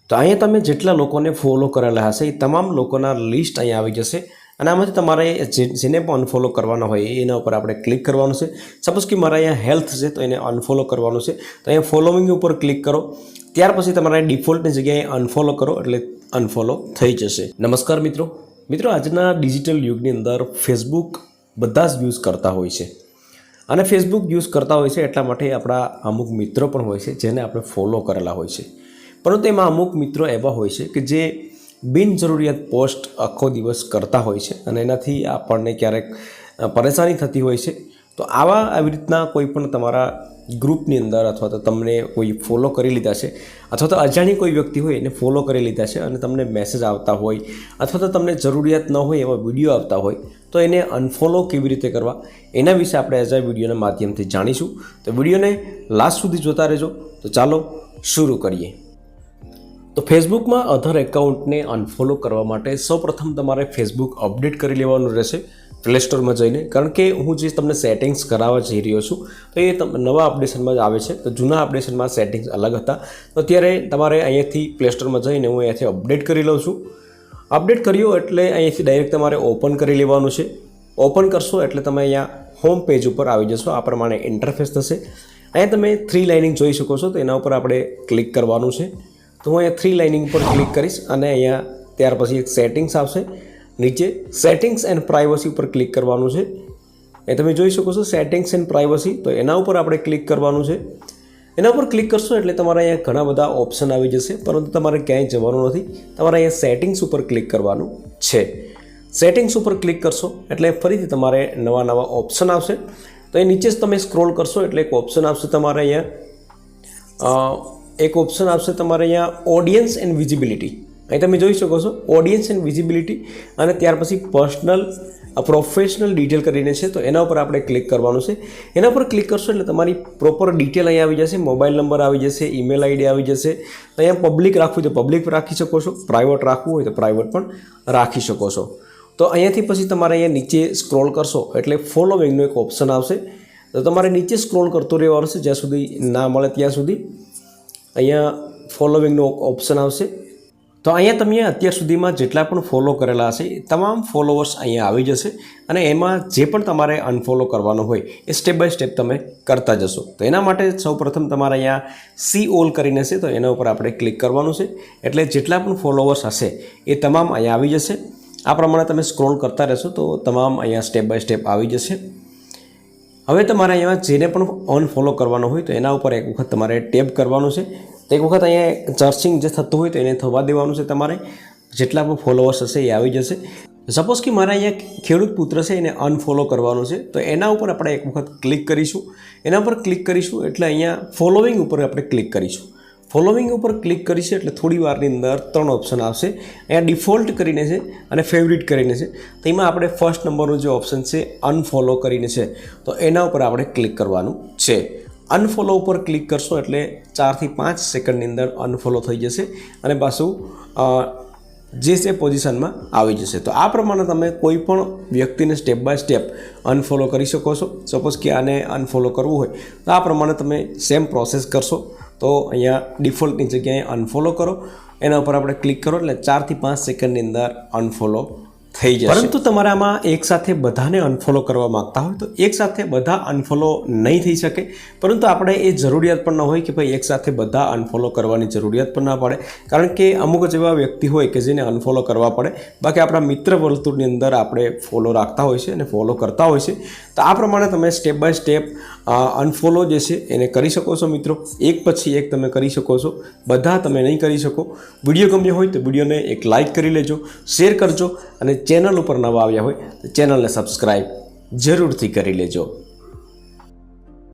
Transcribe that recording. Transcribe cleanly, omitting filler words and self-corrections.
તો અહીંયા તમે જેટલા લોકોને ફોલો કરેલા હશે એ તમામ લોકોના લિસ્ટ અહીંયા આવી જશે અને આમાંથી તમારે જેને પણ અનફોલો કરવાના હોય એના ઉપર આપણે ક્લિક કરવાનું છે. સપોઝ કે મારા અહીંયા હેલ્થ છે તો એને અનફોલો કરવાનું છે, તો અહીંયા ફોલોવિંગ ઉપર ક્લિક કરો. ત્યાર પછી તમારે ડિફોલ્ટની જગ્યાએ અનફોલો કરો એટલે અનફોલો થઈ જશે. નમસ્કાર મિત્રો, આજના ડિજિટલ યુગની અંદર ફેસબુક બધા જ યુઝ કરતા હોય છે અને ફેસબુક યુઝ કરતા હોય છે એટલા માટે આપણા અમુક મિત્રો પણ હોય છે જેને આપણે ફોલો કરેલા હોય છે. પરંતુ એમાં અમુક મિત્રો એવા હોય છે કે જે બિનજરૂરિયાત પોસ્ટ આખો દિવસ કરતા હોય છે અને એનાથી આપણને ક્યારેક પરેશાની થતી હોય છે. તો આવી રીતના કોઈ પણ તમારા ગ્રુપની અંદર અથવા તો તમને કોઈ ફોલો કરી લીધા છે અથવા તો અજાણી કોઈ વ્યક્તિ હોય એને ફોલો કરી લીધા છે અને તમને મેસેજ આવતા હોય અથવા તો તમને જરૂરિયાત ન હોય એવા વિડીયો આવતા હોય તો એને અનફોલો કેવી રીતે કરવા એના વિશે આપણે આજે વિડીયોના માધ્યમથી જાણીશું. તો વિડીયોને લાસ્ટ સુધી જોતા રહેજો. તો ચાલો શરૂ કરીએ. તો ફેસબુકમાં અધર એકાઉન્ટને અનફોલો કરવા માટે સૌપ્રથમ તમારે ફેસબુક અપડેટ કરી લેવાનું રહેશે પ્લે સ્ટોરમાં જઈને, કારણ કે હું જે તમને સેટિંગ્સ કરાવવા જઈ રહ્યો છું તો એ નવા અપડેશનમાં જ આવે છે. તો જૂના અપડેશનમાં સેટિંગ્સ અલગ હતા, તો અત્યારે તમારે અહીંયાથી પ્લે સ્ટોરમાં જઈને હું અહીંયાથી અપડેટ કરી લઉં છું. અપડેટ કર્યો એટલે અહીંયાથી ડાયરેક્ટ તમારે ઓપન કરી લેવાનું છે. ઓપન કરશો એટલે તમે અહીંયા હોમ પેજ ઉપર આવી જશો. આ પ્રમાણે ઇન્ટરફેસ થશે. અહીંયા તમે 3 લાઇનિંગ જોઈ શકો છો, તો એના ઉપર આપણે ક્લિક કરવાનું છે. તો હું અહીંયા 3 લાઇનિંગ પર ક્લિક કરીશ અને અહીંયા ત્યાર પછી એક સેટિંગ્સ આવશે. નીચે સેટિંગ્સ એન્ડ પ્રાઇવસી ઉપર ક્લિક કરવાનું છે. એ તમે જોઈ શકો છો સેટિંગ્સ એન્ડ પ્રાઇવસી, તો એના ઉપર આપણે ક્લિક કરવાનું છે. એના ઉપર ક્લિક કરશો એટલે તમારે અહીંયા ઘણા બધા ઓપ્શન આવી જશે, પરંતુ તમારે ક્યાંય જવાનું નથી. તમારે અહીંયા સેટિંગ્સ ઉપર ક્લિક કરવાનું છે. સેટિંગ્સ ઉપર ક્લિક કરશો એટલે ફરીથી તમારે નવા ઓપ્શન આવશે. તો એ નીચે જ તમે સ્ક્રોલ કરશો એટલે એક ઓપ્શન આવશે તમારે અહીંયા ઓડિયન્સ એન્ડ વિઝિબિલિટી. અહીં તમે જોઈ શકો છો ઓડિયન્સ એન્ડ વિઝિબિલિટી અને ત્યાર પછી પર્સનલ પ્રોફેશનલ ડિટેલ કરીને છે, તો એના ઉપર આપણે ક્લિક કરવાનું છે. એના ઉપર ક્લિક કરશો એટલે તમારી પ્રોપર ડિટેલ અહીંયા આવી જશે. મોબાઈલ નંબર આવી જશે, ઈમેલ આઈડી આવી જશે. અહીંયા પબ્લિક રાખવું હોય તો પબ્લિક રાખી શકો છો, પ્રાઇવેટ રાખવું હોય તો પ્રાઇવેટ પણ રાખી શકો છો. તો અહીંયાથી પછી તમારે અહીંયા નીચે સ્ક્રોલ કરશો એટલે ફોલોવિંગનો એક ઓપ્શન આવશે. તો તમારે નીચે સ્ક્રોલ કરતું રહેવાનું છે જ્યાં સુધી ના મળે ત્યાં સુધી. અહીંયા ફોલોવિંગનો ઓપ્શન આવશે. તો અહીંયા તમે અત્યાર સુધીમાં જેટલા પણ ફોલો કરેલા હશે એ તમામ ફોલોવર્સ અહીંયા આવી જશે અને એમાં જે પણ તમારે અનફોલો કરવાનો હોય એ સ્ટેપ બાય સ્ટેપ તમે કરતા જશો. તો એના માટે સૌપ્રથમ તમારે અહીંયા સી ઓલ કરીને છે, તો એના ઉપર આપણે ક્લિક કરવાનું છે. એટલે જેટલા પણ ફોલોવર્સ હશે એ તમામ અહીંયા આવી જશે. આ પ્રમાણે તમે સ્ક્રોલ કરતા રહેશો તો તમામ અહીંયા સ્ટેપ બાય સ્ટેપ આવી જશે. હવે તમારે અહીંયા જેને પણ અનફોલો કરવાનો હોય તો એના ઉપર એક વખત તમારે ટેપ કરવાનું છે. તો એક વખત અહીંયા સર્ચિંગ જે થતું હોય તો એને થવા દેવાનું છે. તમારે જેટલા પણ ફોલોવર્સ હશે એ આવી જશે. સપોઝ કે મારા અહીંયા ખેડૂત પુત્ર છે એને અનફોલો કરવાનું છે, તો એના ઉપર આપણે એક વખત ક્લિક કરીશું. એના ઉપર ક્લિક કરીશું એટલે અહીંયા ફોલોવિંગ ઉપર આપણે ક્લિક કરીશું. ફોલોવિંગ ઉપર ક્લિક કરીશું એટલે થોડી વારની અંદર 3 ઓપ્શન આવશે. અહીંયા ડિફોલ્ટ કરીને છે અને ફેવરિટ કરીને છે. તો એમાં આપણે ફર્સ્ટ નંબરનો જે ઓપ્શન છે અનફોલો કરીને છે, તો એના ઉપર આપણે ક્લિક કરવાનું છે. અનફોલો ઉપર ક્લિક કરશો એટલે 4 થી 5 સેકન્ડની અંદર અનફોલો થઈ જશે અને પાછું જે છે પોઝિશનમાં આવી જશે. તો આ પ્રમાણે તમે કોઈ પણ વ્યક્તિને સ્ટેપ બાય સ્ટેપ અનફોલો કરી શકો છો. સપોઝ કે આને અનફોલો કરવું હોય તો આ પ્રમાણે તમે સેમ પ્રોસેસ કરશો. તો અહીંયા ડિફોલ્ટની જગ્યાએ અનફોલો કરો, એના ઉપર આપણે ક્લિક કરો એટલે 4 થી 5 સેકન્ડની અંદર અનફોલો થઈ જશે. પરંતુ તમારે આમાં એકસાથે બધાને અનફોલો કરવા માગતા હોય તો એકસાથે બધા અનફોલો નહીં થઈ શકે, પરંતુ આપણે એ જરૂરિયાત પણ ન હોય કે ભાઈ એકસાથે બધા અનફોલો કરવાની જરૂરિયાત પણ ના પડે, કારણ કે અમુક જ એવા વ્યક્તિ હોય કે જેને અનફોલો કરવા પડે. બાકી આપણા મિત્ર વર્તુળની અંદર આપણે ફોલો રાખતા હોય છે અને ફોલો કરતા હોય છે. તો આ પ્રમાણે તમે સ્ટેપ બાય સ્ટેપ અનફોલો જે છે એને કરી શકો છો મિત્રો. એક પછી એક તમે કરી શકો છો, બધા તમે નહીં કરી શકો. વિડીયો ગમ્યો હોય તો વિડીયોને એક લાઇક કરી લેજો, શેર કરજો અને ચેનલ ઉપર નવા આવ્યા હોય તો ચેનલને સબસ્ક્રાઈબ જરૂરથી કરી લેજો.